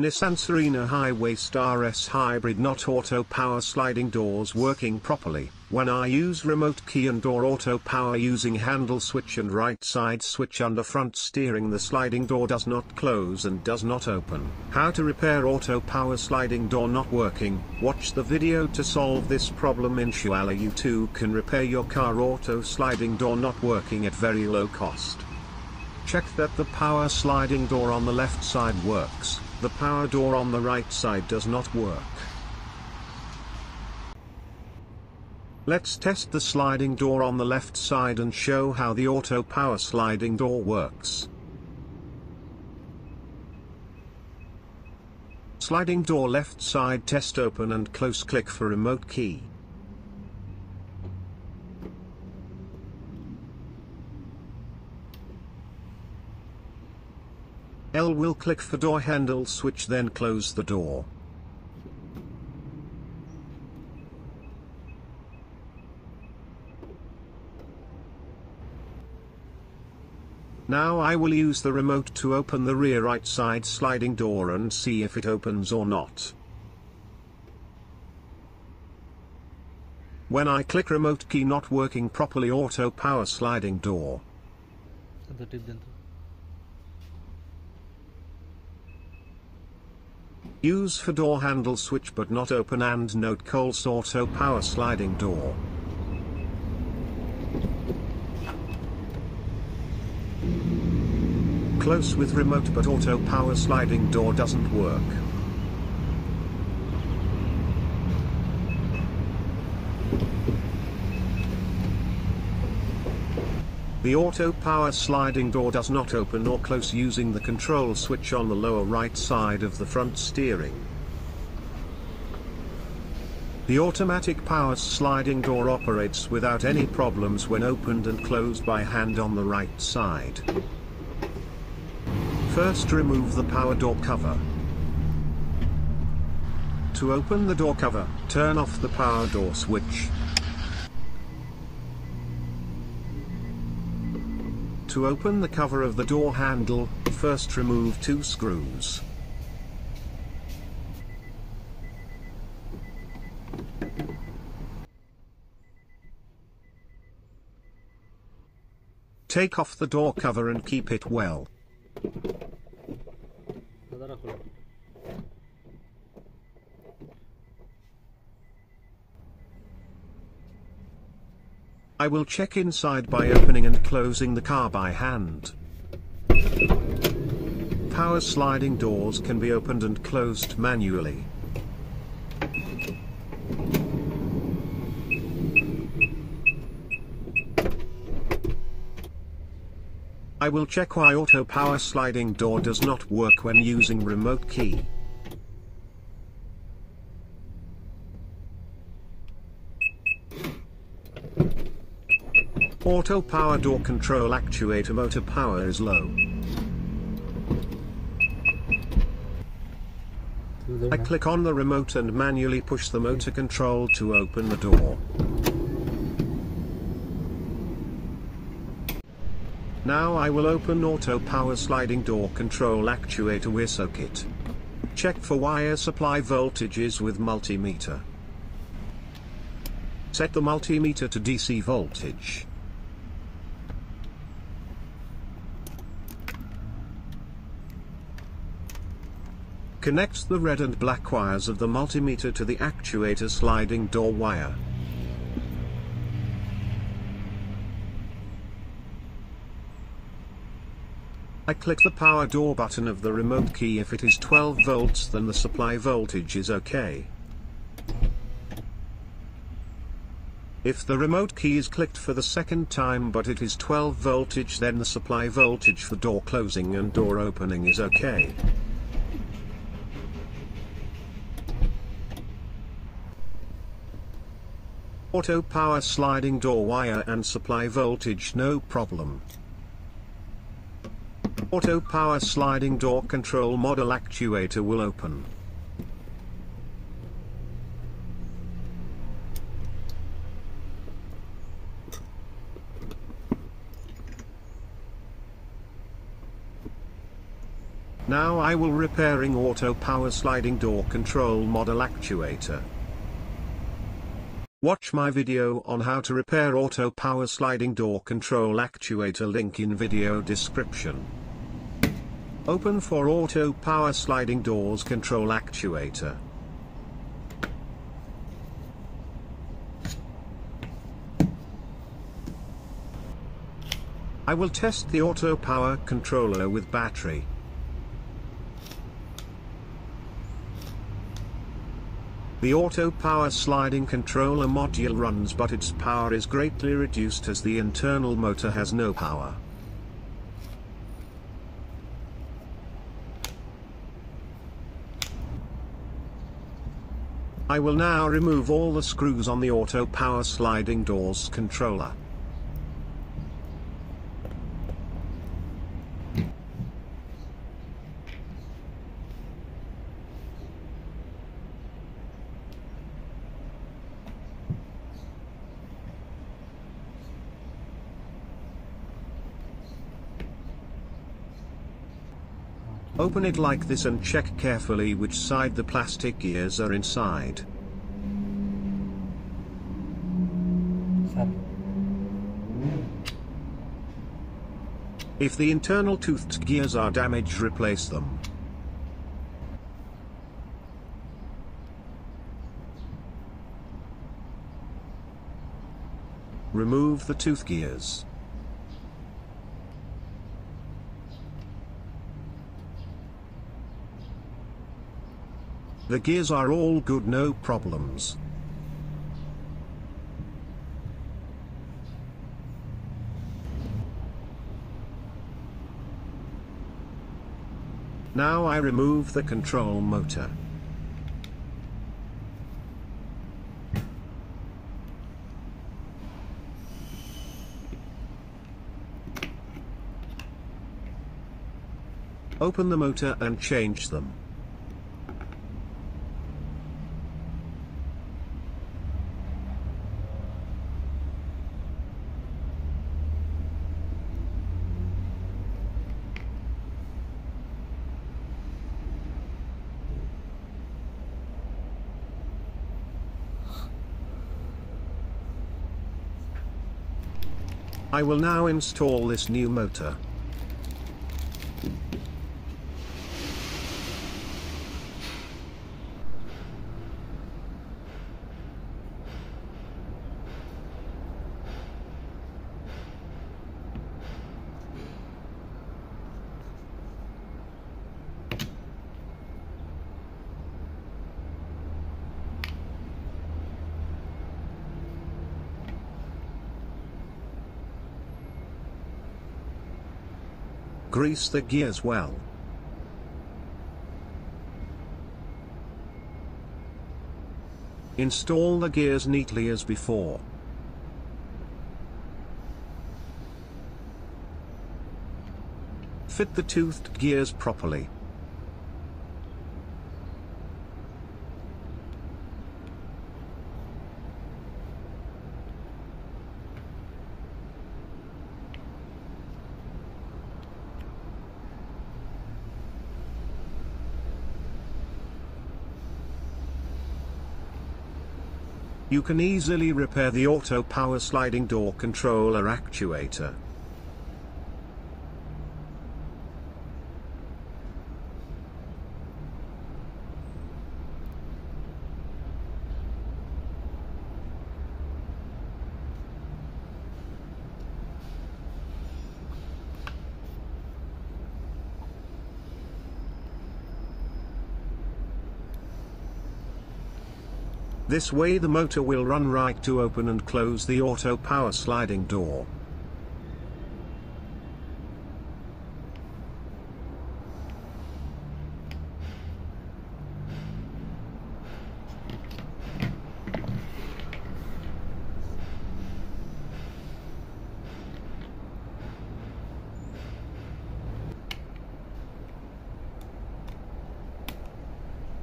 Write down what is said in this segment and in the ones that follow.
Nissan Serena Highway Star S Hybrid not auto power sliding doors working properly. When I use remote key and door auto power using handle switch and right side switch under front steering, the sliding door does not close and does not open. How to repair auto power sliding door not working? Watch the video to solve this problem. Inshallah you too can repair your car auto sliding door not working at very low cost. Check that the power sliding door on the left side works. The power door on the right side does not work. Let's test the sliding door on the left side and show how the auto power sliding door works. Sliding door left side test, open and close, click for remote key. L will click for door handle switch, then close the door. Now I will use the remote to open the rear right side sliding door and see if it opens or not. When I click remote key not working properly, auto power sliding door. Use for door handle switch but not open, and note calls auto power sliding door. Close with remote but auto power sliding door doesn't work. The auto power sliding door does not open or close using the control switch on the lower right side of the front steering. The automatic power sliding door operates without any problems when opened and closed by hand on the right side. First remove the power door cover. To open the door cover, turn off the power door switch. To open the cover of the door handle, first remove 2 screws. Take off the door cover and keep it well. I will check inside by opening and closing the car by hand. Power sliding doors can be opened and closed manually. I will check why auto power sliding door does not work when using remote key. Auto power door control actuator motor power is low. I click on the remote and manually push the motor control to open the door. Now I will open auto power sliding door control actuator wire socket. Check for wire supply voltages with multimeter. Set the multimeter to DC voltage. Connect the red and black wires of the multimeter to the actuator sliding door wire. I click the power door button of the remote key. If it is 12 volts, then the supply voltage is okay. If the remote key is clicked for the second time but it is 12 voltage, then the supply voltage for door closing and door opening is okay. Auto power sliding door wire and supply voltage no problem. Auto power sliding door control model actuator will open. Now I will repairing auto power sliding door control model actuator. Watch my video on how to repair auto power sliding door control actuator, link in video description. Open for auto power sliding doors control actuator. I will test the auto power controller with battery. The auto power sliding controller module runs, but its power is greatly reduced as the internal motor has no power. I will now remove all the screws on the auto power sliding doors controller. Open it like this and check carefully which side the plastic gears are inside. If the internal toothed gears are damaged, replace them. Remove the tooth gears. The gears are all good, no problems. Now I remove the control motor. Open the motor and change them. I will now install this new motor. Grease the gears well. Install the gears neatly as before. Fit the toothed gears properly. You can easily repair the auto power sliding door controller actuator. This way the motor will run right to open and close the auto power sliding door.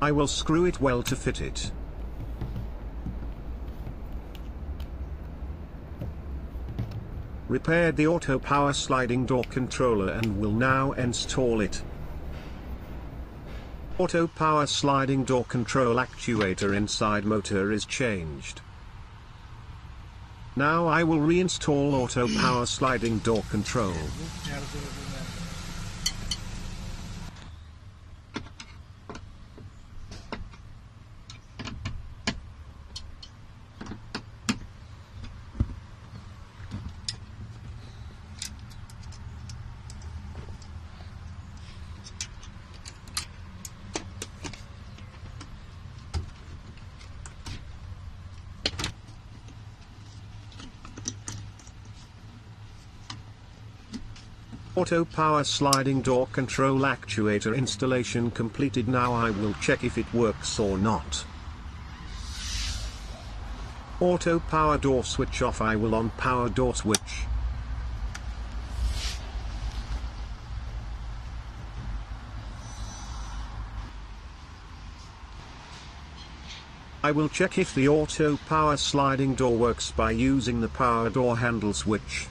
I will screw it well to fit it. Repaired the auto power sliding door controller and will now install it. Auto power sliding door control actuator inside motor is changed. Now I will reinstall auto power sliding door control. Auto power sliding door control actuator installation completed. Now I will check if it works or not. Auto power door switch off. I will on power door switch. I will check if the auto power sliding door works by using the power door handle switch.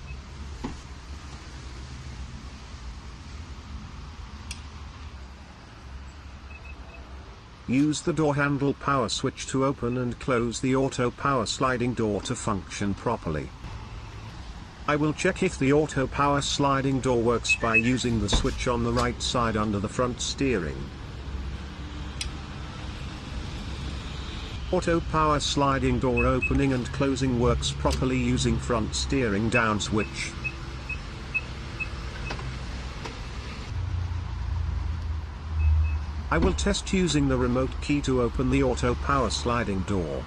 Use the door handle power switch to open and close the auto power sliding door to function properly. I will check if the auto power sliding door works by using the switch on the right side under the front steering. Auto power sliding door opening and closing works properly using front steering down switch. I will test using the remote key to open the auto power sliding door.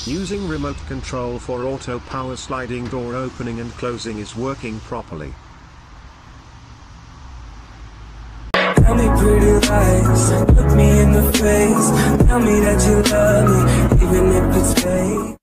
Using remote control for auto power sliding door opening and closing is working properly. Tell me pretty lies, look me in the face, tell me that you love me, even if it's fake.